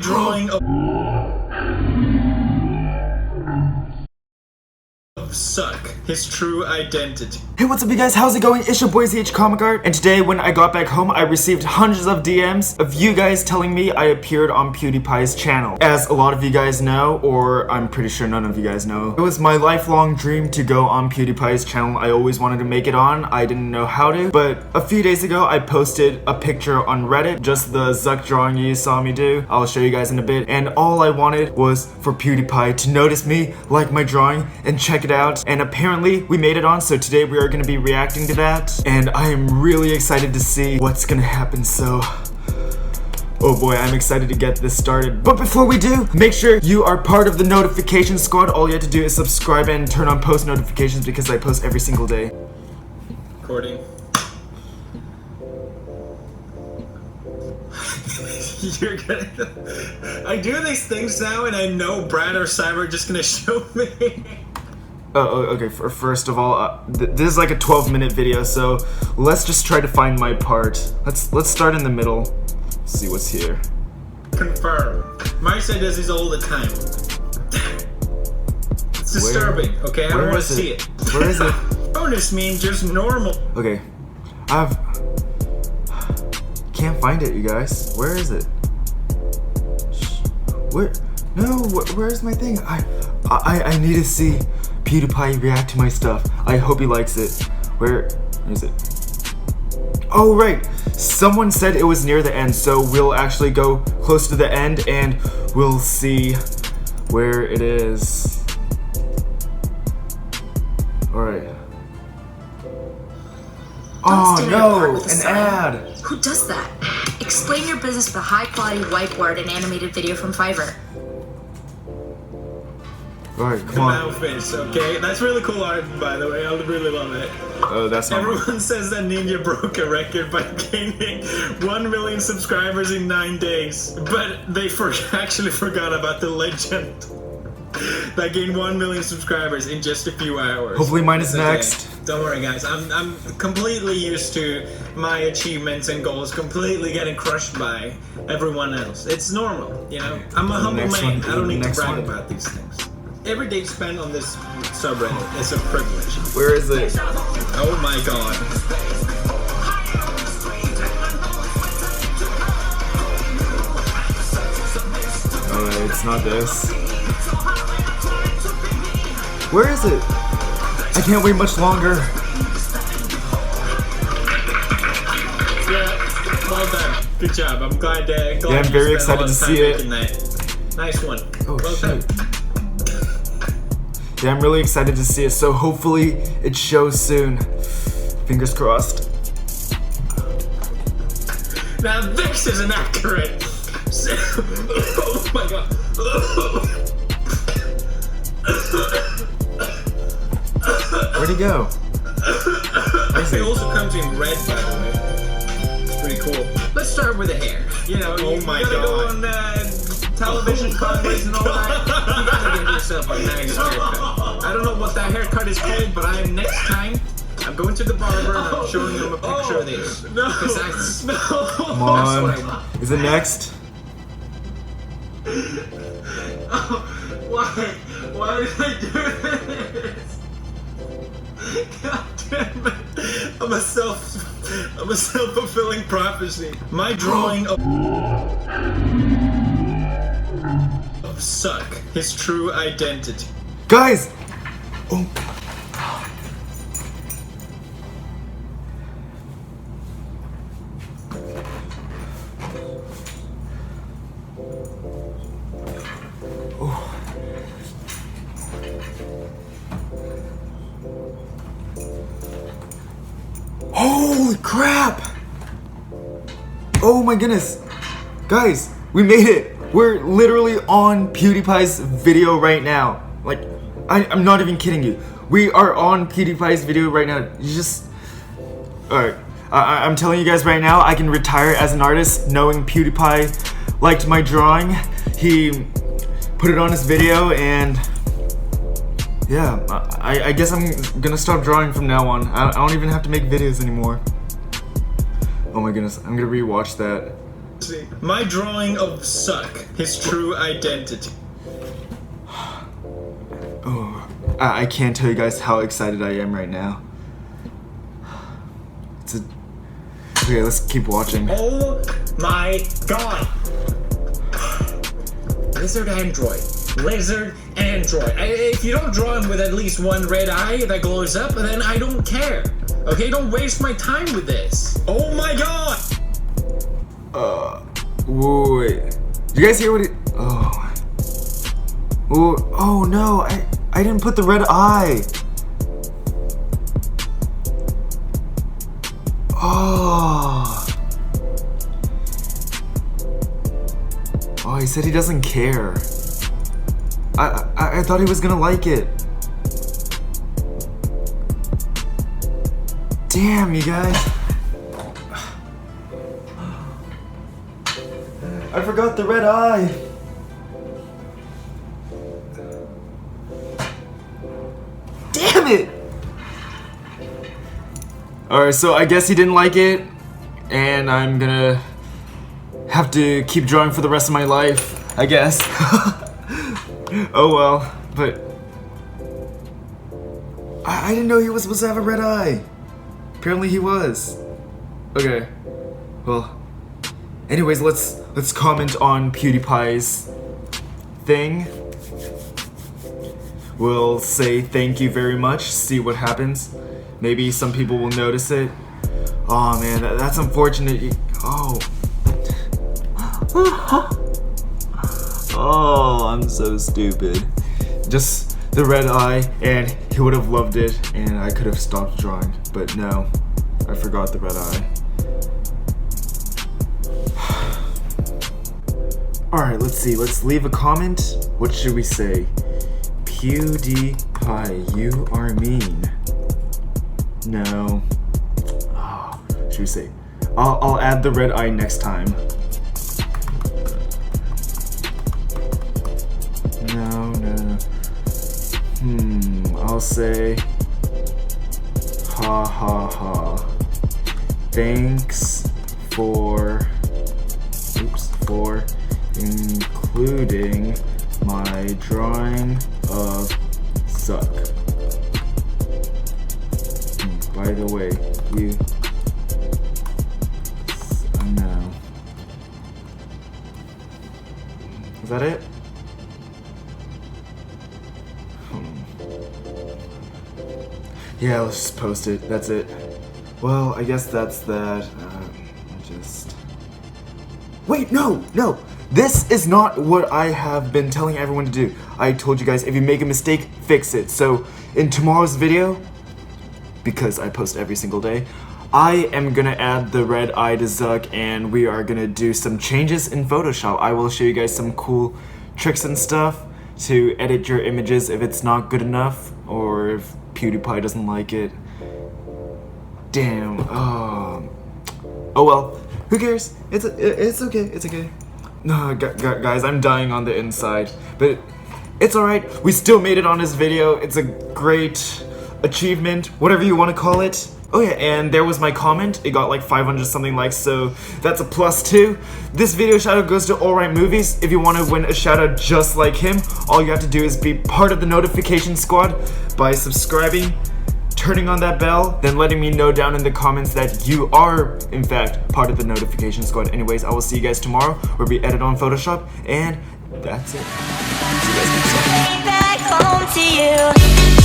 drawing of Suck, his true identity. Hey, what's up you guys, how's it going? It's your boy ZH Comic Art, and today when I got back home I received hundreds of DMs of you guys telling me I appeared on Pewdiepie's channel. As a lot of you guys know, or I'm pretty sure none of you guys know, it was my lifelong dream to go on Pewdiepie's channel. I always wanted to make it on, I didn't know how to, but a few days ago I posted a picture on Reddit, just the Zuck drawing you saw me do. I'll show you guys in a bit, and all I wanted was for Pewdiepie to notice me, like my drawing, and check it out. And apparently we made it on, so today we are going to be reacting to that, and I am really excited to see what's going to happen. So oh boy, I'm excited to get this started. But before we do, make sure you are part of the notification squad. All you have to do is subscribe and turn on post notifications because I post every single day. Recording. You're gonna I do these things now and I know Brad or Cyber are just gonna show me. Okay, first of all, this is like a 12-minute video, so let's just try to find my part. Let's start in the middle. See what's here. Confirm. Marcia does this all the time. It's disturbing, okay? I don't want to see it. Where is it? Bonus mean just normal. Okay, can't find it, you guys. Where is it? Where? No, where's my thing? I need to see Pewdiepie react to my stuff. I hope he likes it. Where is it? Oh right, someone said it was near the end, so we'll actually go close to the end and we'll see where it is. Alright. Oh no, an ad! Who does that? Explain your business with a high-quality whiteboard and animated video from Fiverr. Alright, come on. Outfits, okay? That's really cool art, by the way. I really love it. Oh, that's not Everyone says that Ninja broke a record by gaining 1 million subscribers in 9 days, but they actually forgot about the legend that gained 1 million subscribers in just a few hours. Hopefully mine is next. Don't worry, guys. I'm completely used to my achievements and goals completely getting crushed by everyone else. It's normal, you know? I'm a humble man. I don't need to brag about these things. Every day spent on this subreddit is a privilege. Where is it? Oh my god. Alright, it's not this. Where is it? I can't wait much longer. Yeah, well done. Good job. I'm glad yeah, I'm very excited to see it. Nice one. Oh, well shit. done. Yeah, I'm really excited to see it, so hopefully it shows soon. Fingers crossed. Now this is inaccurate. Oh my god. Where'd he go? It also comes in red, by the way. It's pretty cool. Let's start with the hair. You know, oh my god. Go on television contests and all that. You gotta get yourself a nice haircut. I don't know what that haircut is called, but next time I'm going to the barber and I'm showing them a picture of this. No, that's, come on. Is it next? Why did I do this? God damn it. I'm a self-fulfilling prophecy. My drawing of Suck, his true identity. Guys! Oh. Holy crap! Oh my goodness. Guys, we made it. We're literally on Pewdiepie's video right now. Like, I'm not even kidding you. We are on Pewdiepie's video right now. You just... Alright. I'm telling you guys right now, I can retire as an artist knowing Pewdiepie liked my drawing. He put it on his video and... Yeah, I guess I'm gonna stop drawing from now on. I don't even have to make videos anymore. Oh my goodness, I'm gonna rewatch that. My drawing of Suck, his true identity. Oh, I can't tell you guys how excited I am right now. Okay, let's keep watching. Oh my god! Lizard android. Lizard android. If you don't draw him with at least one red eye that glows up, then I don't care. Okay, don't waste my time with this. Oh my god! Wait. Did you guys hear what it? Oh no, I didn't put the red eye. Oh, he said he doesn't care. I thought he was gonna like it. Damn, you guys. I forgot the red eye. Damn it! Alright, so I guess he didn't like it, and I'm gonna have to keep drawing for the rest of my life, I guess. Oh well, but I didn't know he was supposed to have a red eye. Apparently he was. Okay, well, anyways, let's comment on PewDiePie's thing. We'll say thank you very much, see what happens. Maybe some people will notice it. Oh man, that's unfortunate. Oh, I'm so stupid. Just the red eye, and he would have loved it, and I could have stopped drawing. But no, I forgot the red eye. Alright, let's see. Let's leave a comment. What should we say? PewDiePie, you are mean. No. Oh, should we say? I'll add the red eye next time. No. I'll say ha ha ha. Thanks for including my drawing of Suck. By the way, you no. Is that it? Yeah, let's just post it. That's it. Well, I guess that's that. Wait, no! This is not what I have been telling everyone to do. I told you guys, if you make a mistake, fix it. So, in tomorrow's video, because I post every single day, I am gonna add the red eye to Zuck, and we are gonna do some changes in Photoshop. I will show you guys some cool tricks and stuff to edit your images if it's not good enough, or if PewDiePie doesn't like it. Damn. Oh well. Who cares? It's okay. It's okay. No, guys, I'm dying on the inside, but it's alright. We still made it on this video. It's a great achievement, whatever you want to call it. Oh yeah, and there was my comment. It got like 500 something likes, so that's a +2. This video shout out goes to Alright Movies. If you want to win a shout out just like him, all you have to do is be part of the notification squad by subscribing, turning on that bell, then letting me know down in the comments that you are, in fact, part of the notification squad. Anyways, I will see you guys tomorrow where we edit on Photoshop, and that's it. See you guys next time.